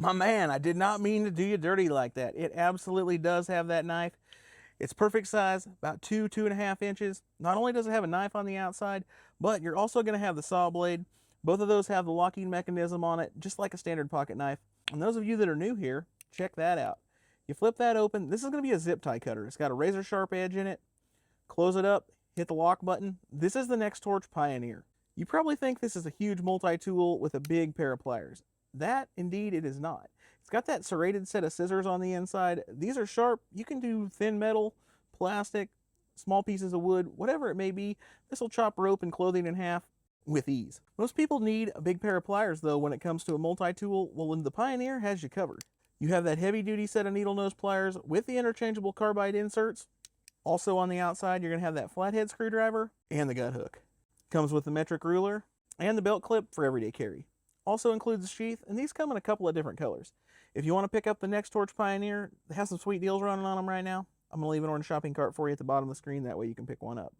My man, I did not mean to do you dirty like that. It absolutely does have that knife. It's perfect size, about 2.5 inches. Not only does it have a knife on the outside, but you're also going to have the saw blade. Both of those have the locking mechanism on it, just like a standard pocket knife. And those of you that are new here, check that out. You flip that open. This is going to be a zip tie cutter. It's got a razor sharp edge in it. Close it up, hit the lock button. This is the NEXTORCH Pioneer. You probably think this is a huge multi-tool with a big pair of pliers. That, indeed, it is not. It's got that serrated set of scissors on the inside. These are sharp. You can do thin metal, plastic, small pieces of wood, whatever it may be. This will chop rope and clothing in half with ease. Most people need a big pair of pliers, though, when it comes to a multi-tool. Well, the Pioneer has you covered. You have that heavy-duty set of needle nose pliers with the interchangeable carbide inserts. Also on the outside, you're going to have that flathead screwdriver and the gut hook. Comes with the metric ruler and the belt clip for everyday carry. Also includes a sheath, and these come in a couple of different colors. If you want to pick up the NEXTORCH Pioneer, they have some sweet deals running on them right now. I'm going to leave an orange shopping cart for you at the bottom of the screen. That way you can pick one up.